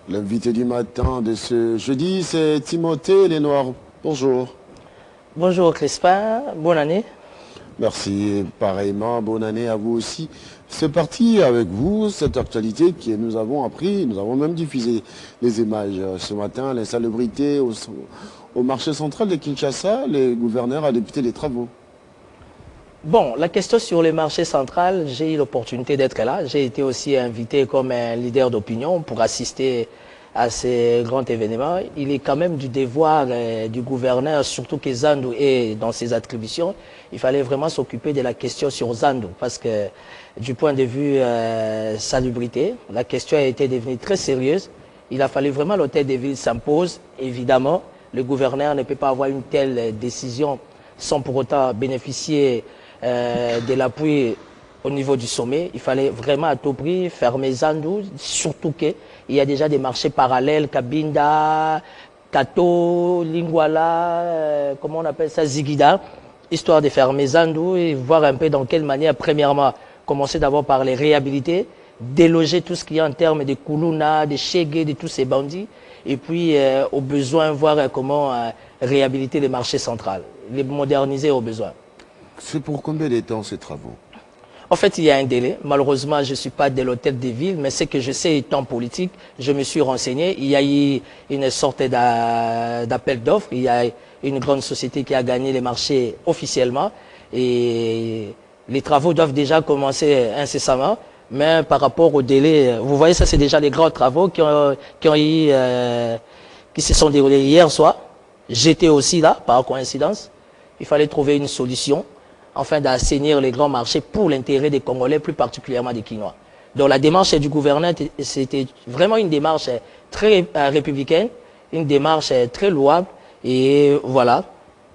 L'invité du matin de ce jeudi, c'est Timothée Lenoir. Bonjour. Bonjour Crispin, bonne année. Merci, pareillement, bonne année à vous aussi. C'est parti avec vous, cette actualité que nous avons appris, nous avons même diffusé les images ce matin, l'insalubrité au marché central de Kinshasa, le gouverneur a débuté les travaux. Bon, la question sur les marchés centrales, j'ai eu l'opportunité d'être là. J'ai été aussi invité comme un leader d'opinion pour assister à ces grands événements. Il est quand même du devoir du gouverneur, surtout que Zandou est dans ses attributions. Il fallait vraiment s'occuper de la question sur Zandou parce que du point de vue salubrité, la question a été devenue très sérieuse. Il a fallu vraiment l'hôtel de ville s'impose. Évidemment, le gouverneur ne peut pas avoir une telle décision sans pour autant bénéficier de l'appui au niveau du sommet. Il fallait vraiment à tout prix fermer Zandou, surtout qu'il y a déjà des marchés parallèles, Cabinda, Kato, Lingwala, comment on appelle ça, Ziguida, histoire de fermer Zandou et voir un peu dans quelle manière, premièrement, commencer d'abord par les réhabiliter, déloger tout ce qu'il y a en termes de Koulouna, de Chegué, de tous ces bandits, et puis au besoin voir comment réhabiliter les marchés centrales, les moderniser au besoin. C'est pour combien de temps ces travaux? En fait, il y a un délai. Malheureusement, je ne suis pas de l'hôtel des villes, mais ce que je sais étant politique, je me suis renseigné. Il y a eu une sorte d'appel d'offres. Il y a une grande société qui a gagné les marchés officiellement. Et les travaux doivent déjà commencer incessamment. Mais par rapport au délai, vous voyez, ça c'est déjà les grands travaux qui se sont déroulés hier soir. J'étais aussi là, par coïncidence. Il fallait trouver une solution afin d'assainir les grands marchés pour l'intérêt des Congolais, plus particulièrement des Quinois. Donc la démarche du gouverneur, c'était vraiment une démarche très républicaine, une démarche très louable. Et voilà,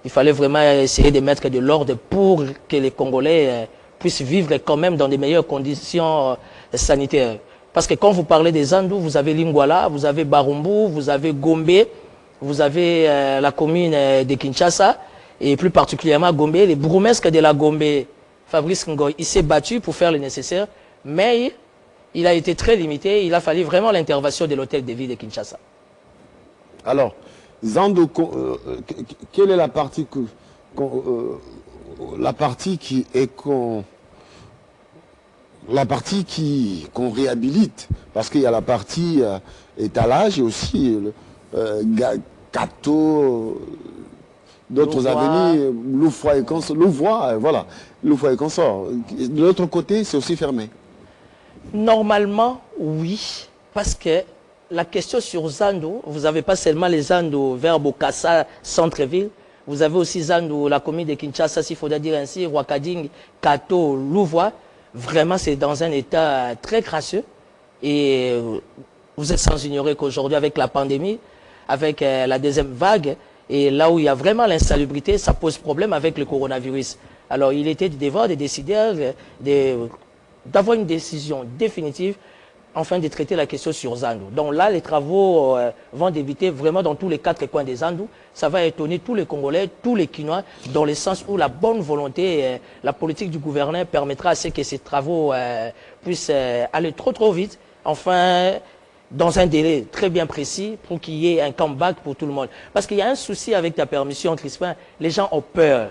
il fallait vraiment essayer de mettre de l'ordre pour que les Congolais puissent vivre quand même dans des meilleures conditions sanitaires. Parce que quand vous parlez des Andous, vous avez Lingwala, vous avez Barumbu, vous avez Gombe, vous avez la commune de Kinshasa, et plus particulièrement Gombe, les bourgmestres de la Gombe, Fabrice Ngoy, il s'est battu pour faire le nécessaire, mais il a été très limité, il a fallu vraiment l'intervention de l'hôtel de ville de Kinshasa. Alors, Zandou, quelle est la partie qui est qu'on réhabilite? Parce qu'il y a la partie étalage et aussi gâteau, d'autres avenues, Louvois, voilà, Louvois et consort. De l'autre côté, c'est aussi fermé. Normalement, oui, parce que la question sur Zandou, vous n'avez pas seulement les Zandou vers Bokassa, centre-ville, vous avez aussi Zandou, la commune de Kinshasa, s'il faudrait dire ainsi, Wakading, Kato, Louvois. Vraiment, c'est dans un état très crasseux. Et vous êtes sans ignorer qu'aujourd'hui, avec la pandémie, avec la deuxième vague, et là où il y a vraiment l'insalubrité, ça pose problème avec le coronavirus. Alors, il était du devoir des décideurs d'avoir une décision définitive afin de traiter la question sur Zandou. Donc là, les travaux vont débuter vraiment dans tous les quatre coins des Zandou. Ça va étonner tous les Congolais, tous les Quinois, dans le sens où la bonne volonté, la politique du gouverneur permettra à ce que ces travaux puissent aller trop vite. Enfin, dans un délai très bien précis pour qu'il y ait un comeback pour tout le monde. Parce qu'il y a un souci avec ta permission, Crispin, les gens ont peur.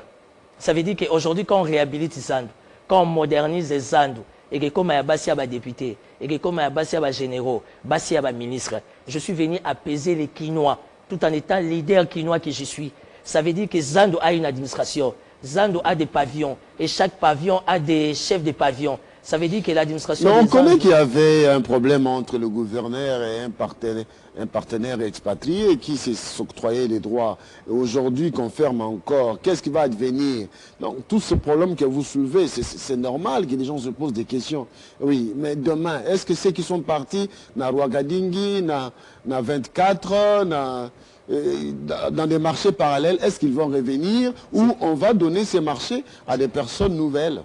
Ça veut dire qu'aujourd'hui, quand on réhabilite Zandou, quand on modernise Zandou, et que comme il y a Bassi député, et que comme il y a Bassi généraux, Bassi ministre, je suis venu apaiser les Quinois, tout en étant leader quinois que je suis. Ça veut dire que Zandou a une administration, Zandou a des pavillons, et chaque pavillon a des chefs de pavillon. Ça veut dire que l'administration... On connaît qu'il y avait un problème entre le gouverneur et un partenaire expatrié qui s'est octroyé les droits. Et aujourd'hui, confirme encore. Qu'est-ce qui va advenir? Donc, tout ce problème que vous soulevez, c'est normal que les gens se posent des questions. Oui, mais demain, est-ce que ceux qui sont partis, na Rwagadingi, na 24, dans des marchés parallèles, est-ce qu'ils vont revenir ou on va donner ces marchés à des personnes nouvelles?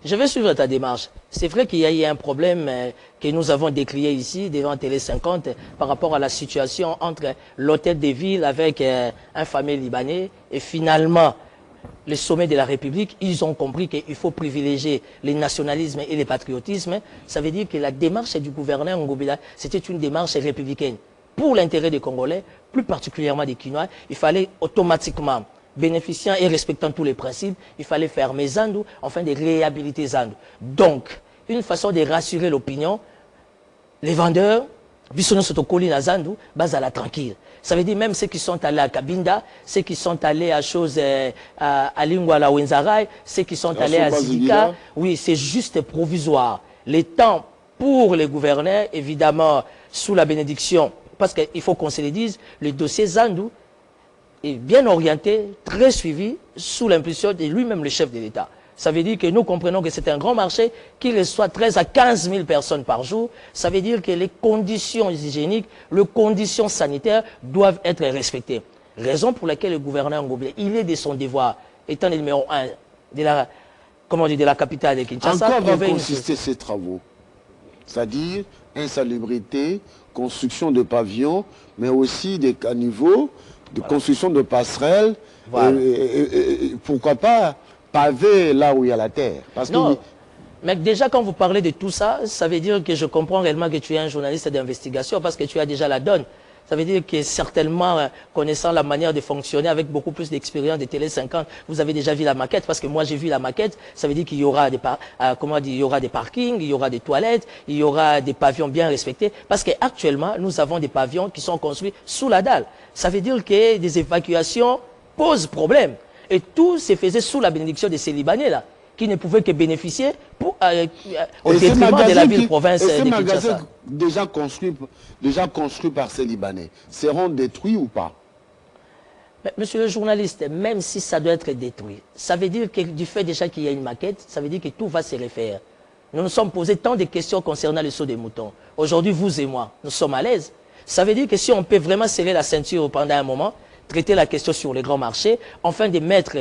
Je vais suivre ta démarche. C'est vrai qu'il y a eu un problème que nous avons décrié ici devant Télé 50 par rapport à la situation entre l'hôtel de ville avec un famille libanais et finalement le sommet de la République, ils ont compris qu'il faut privilégier les nationalismes et les patriotismes. Ça veut dire que la démarche du gouverneur Ngobila, c'était une démarche républicaine. Pour l'intérêt des Congolais, plus particulièrement des Kinois, il fallait automatiquement, bénéficiant et respectant tous les principes, il fallait fermer Zandu, enfin de réhabiliter Zandu. Donc, une façon de rassurer l'opinion, les vendeurs, Bissono Sotokoli na Zandu, bazala tranquille. Ça veut dire même ceux qui sont allés à Kabinda, ceux qui sont allés à à Lingwala Wenzarai, ceux qui sont allés à Zidika, oui, c'est juste provisoire. Les temps pour les gouverneurs, évidemment, sous la bénédiction, parce qu'il faut qu'on se le dise, le dossier Zandu est bien orienté, très suivi, sous l'impulsion de lui-même le chef de l'État. Ça veut dire que nous comprenons que c'est un grand marché qui reçoit 13 à 15 000 personnes par jour. Ça veut dire que les conditions hygiéniques, les conditions sanitaires doivent être respectées. Raison pour laquelle le gouverneur Ngobila, il est de son devoir, étant le numéro 1 de la, de la capitale de Kinshasa. En quoi vont consister ces travaux? C'est-à-dire insalubrité, construction de pavillons, mais aussi des caniveaux, de construction de passerelles, voilà. Et pourquoi pas pavé là où il y a la terre. Parce non, que... mais déjà quand vous parlez de tout ça, ça veut dire que je comprends réellement que tu es un journaliste d'investigation parce que tu as déjà la donne. Ça veut dire que certainement, connaissant la manière de fonctionner avec beaucoup plus d'expérience de Télé 50, vous avez déjà vu la maquette, parce que moi j'ai vu la maquette, ça veut dire qu'il y aura des, il y aura des parkings, il y aura des toilettes, il y aura des pavillons bien respectés, parce qu'actuellement, nous avons des pavillons qui sont construits sous la dalle. Ça veut dire que des évacuations posent problème. Et tout se faisait sous la bénédiction de ces Libanais-là, qui ne pouvaient que bénéficier au détriment de la ville-province de Kinshasa. Déjà construits par ces Libanais, seront détruits ou pas? Mais, monsieur le journaliste, même si ça doit être détruit, ça veut dire que du fait déjà qu'il y a une maquette, ça veut dire que tout va se refaire. Nous nous sommes posés tant de questions concernant le saut des moutons. Aujourd'hui, vous et moi, nous sommes à l'aise. Ça veut dire que si on peut vraiment serrer la ceinture pendant un moment, traiter la question sur les grands marchés, enfin de mettre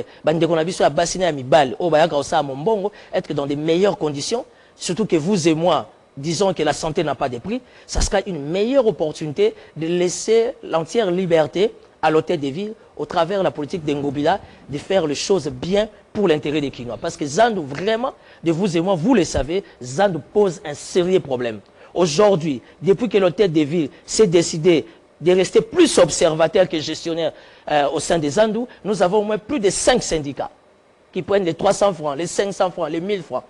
être dans de meilleures conditions, surtout que vous et moi, disons que la santé n'a pas de prix, ça sera une meilleure opportunité de laisser l'entière liberté à l'hôtel des villes, au travers de la politique d'Ngobila, de faire les choses bien pour l'intérêt des Kinois. Parce que Zandu, vraiment, de vous et moi, vous le savez, Zandu pose un sérieux problème. Aujourd'hui, depuis que l'hôtel des villes s'est décidé de rester plus observateur que gestionnaire au sein des Zandu, nous avons au moins plus de 5 syndicats qui prennent les 300 francs, les 500 francs, les 1000 francs.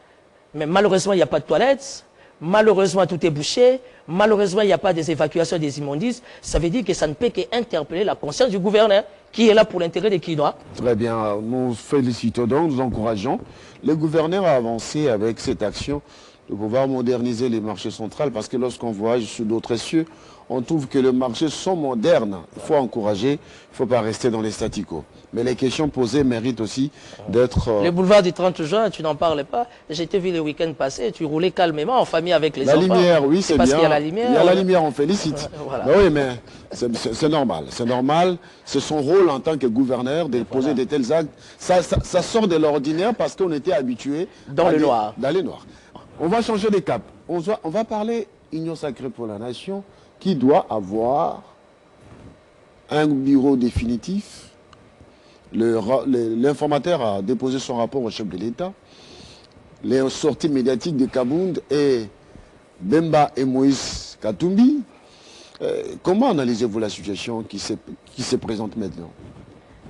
Mais malheureusement, il n'y a pas de toilettes, malheureusement, tout est bouché, malheureusement, il n'y a pas des évacuations des immondices. Ça veut dire que ça ne peut qu'interpeller la conscience du gouverneur qui est là pour l'intérêt des Kinois. Très bien, nous félicitons donc, nous encourageons le gouverneur à avancer avec cette action de pouvoir moderniser les marchés centrales parce que lorsqu'on voyage sur d'autres cieux, on trouve que les marchés sont modernes. Il faut encourager, il ne faut pas rester dans les statu quo. Mais les questions posées méritent aussi d'être... Le boulevard du 30 juin, tu n'en parles pas. J'ai été vu le week-end passé, tu roulais calmement en famille avec les enfants. La lumière, oui, c'est bien. Parce qu'il y a la lumière. Il y a la lumière, on félicite. Voilà. Ben oui, mais c'est normal. C'est normal. C'est son rôle en tant que gouverneur de poser de tels actes. Ça sort de l'ordinaire parce qu'on était habitué dans le noir. Dans les noirs. On va changer de cap. On va parler Union sacrée pour la nation qui doit avoir un bureau définitif. L'informateur a déposé son rapport au chef de l'État. Les sorties médiatiques de Kabound et Bemba et Moïse Katumbi. Comment analysez-vous la situation qui se présente maintenant?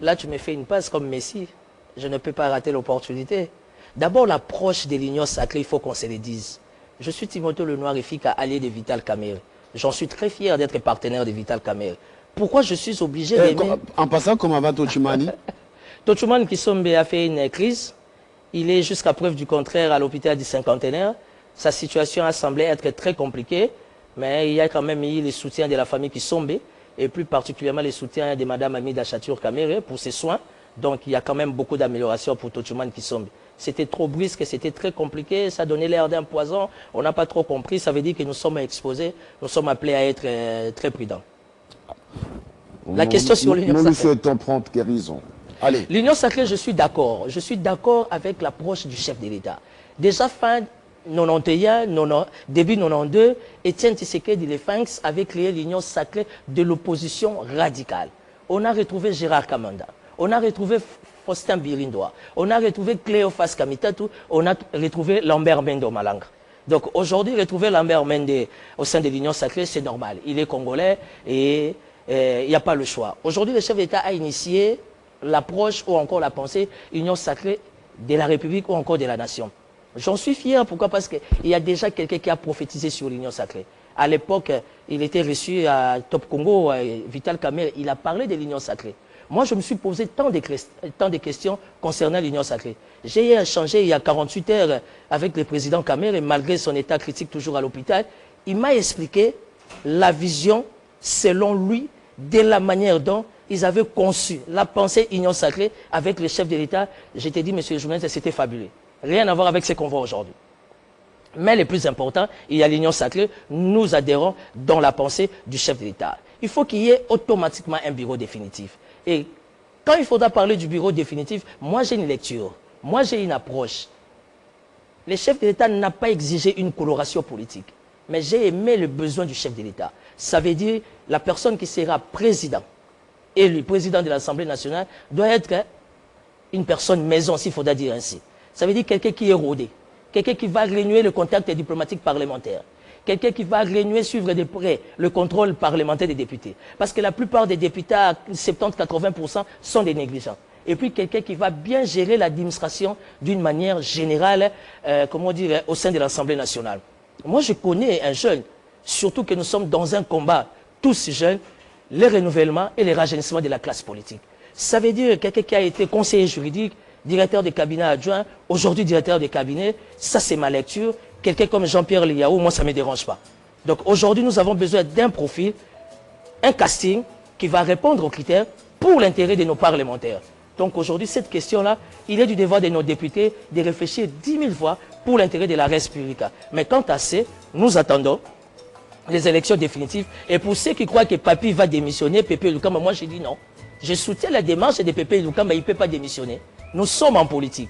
Là, tu me fais une passe comme Messi. Je ne peux pas rater l'opportunité. D'abord, l'approche de l'Union sacrée, il faut qu'on se le dise. Je suis Timothée Lenoir Efika, allié de Vital Kamerhe. J'en suis très fier d'être partenaire de Vital Kamerhe. Pourquoi je suis obligé d'aimer... En passant, comment va Tochumani? Tochumani Kisombe a fait une crise. Il est jusqu'à preuve du contraire à l'hôpital du Cinquantenaire. Sa situation a semblé être très compliquée, mais il y a quand même eu le soutien de la famille Kisombe, et plus particulièrement le soutien de Mme Amida Chatur Kamerhe pour ses soins. Donc il y a quand même beaucoup d'améliorations pour Tochumani Kisombe. C'était trop brusque, c'était très compliqué, ça donnait l'air d'un poison, on n'a pas trop compris, ça veut dire que nous sommes exposés, nous sommes appelés à être très prudents. La question sur l'Union sacrée. Nous lui souhaitons prompte guérison. Allez. L'Union sacrée, je suis d'accord avec l'approche du chef de l'État. Déjà fin 91, début 92, Étienne Tshisekedi avait créé l'Union sacrée de l'opposition radicale. On a retrouvé Gérard Kamanda. On a retrouvé Faustin Birindoa, on a retrouvé Cléophas Kamitatu, on a retrouvé Lambert Mende Malanga. Donc aujourd'hui, retrouver Lambert Mende au sein de l'Union Sacrée, c'est normal. Il est congolais et il n'y a pas le choix. Aujourd'hui, le chef d'État a initié l'approche ou encore la pensée Union Sacrée de la République ou encore de la Nation. J'en suis fier, pourquoi? Parce qu'il y a déjà quelqu'un qui a prophétisé sur l'Union Sacrée. À l'époque, il était reçu à Top Congo, Vital Kamerhe, il a parlé de l'Union Sacrée. Moi, je me suis posé tant de questions concernant l'Union Sacrée. J'ai échangé il y a 48 heures avec le président Kamerhe, et malgré son état critique toujours à l'hôpital, il m'a expliqué la vision, selon lui, de la manière dont ils avaient conçu la pensée Union Sacrée avec le chef de l'État. Je t'ai dit, monsieur le journaliste, c'était fabuleux. Rien à voir avec ce qu'on voit aujourd'hui. Mais le plus important, il y a l'Union Sacrée, nous adhérons dans la pensée du chef de l'État. Il faut qu'il y ait automatiquement un bureau définitif. Et quand il faudra parler du bureau définitif, moi j'ai une lecture, moi j'ai une approche. Le chef de l'État n'a pas exigé une coloration politique, mais j'ai aimé le besoin du chef de l'État. Ça veut dire la personne qui sera président, élu président de l'Assemblée nationale, doit être une personne maison, s'il faudra dire ainsi. Ça veut dire quelqu'un qui est rodé, quelqu'un qui va renouer le contact diplomatique parlementaire, quelqu'un qui va renouer, suivre de près le contrôle parlementaire des députés. Parce que la plupart des députés, à 70-80%, sont des négligents. Et puis quelqu'un qui va bien gérer l'administration d'une manière générale, comment dire, au sein de l'Assemblée nationale. Moi, je connais un jeune, surtout que nous sommes dans un combat, tous jeunes, le renouvellement et le rajeunissement de la classe politique. Ça veut dire quelqu'un qui a été conseiller juridique, directeur de cabinet adjoint, aujourd'hui directeur de cabinet, ça c'est ma lecture. Quelqu'un comme Jean-Pierre Liaou, moi ça ne me dérange pas. Donc aujourd'hui nous avons besoin d'un profil, un casting qui va répondre aux critères pour l'intérêt de nos parlementaires. Donc aujourd'hui cette question-là, il est du devoir de nos députés de réfléchir 10 000 fois pour l'intérêt de la res publica. Mais quant à ça, nous attendons les élections définitives. Et pour ceux qui croient que Papi va démissionner, Pépé Lukamba, moi je dis non. Je soutiens la démarche de Pépé Lukamba, il ne peut pas démissionner. Nous sommes en politique.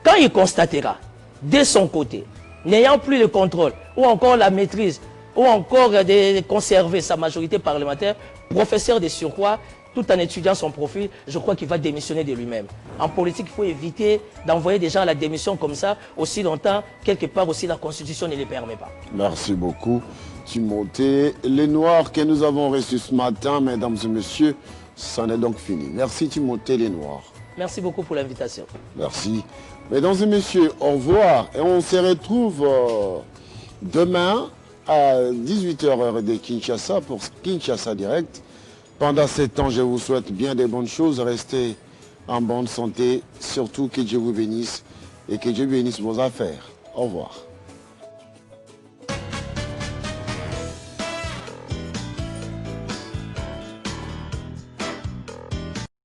Quand il constatera, de son côté, n'ayant plus le contrôle, ou encore la maîtrise, ou encore de conserver sa majorité parlementaire, professeur de surcroît, tout en étudiant son profil, je crois qu'il va démissionner de lui-même. En politique, il faut éviter d'envoyer des gens à la démission comme ça, aussi longtemps, quelque part aussi la Constitution ne le permet pas. Merci beaucoup, Timothée. Les Noirs que nous avons reçus ce matin, mesdames et messieurs, c'en est donc fini. Merci Timothée Les Noirs. Merci beaucoup pour l'invitation. Merci. Mesdames et messieurs, au revoir. Et on se retrouve demain à 18h heure de Kinshasa pour Kinshasa Direct. Pendant ce temps, je vous souhaite bien des bonnes choses. Restez en bonne santé. Surtout que Dieu vous bénisse et que Dieu bénisse vos affaires. Au revoir.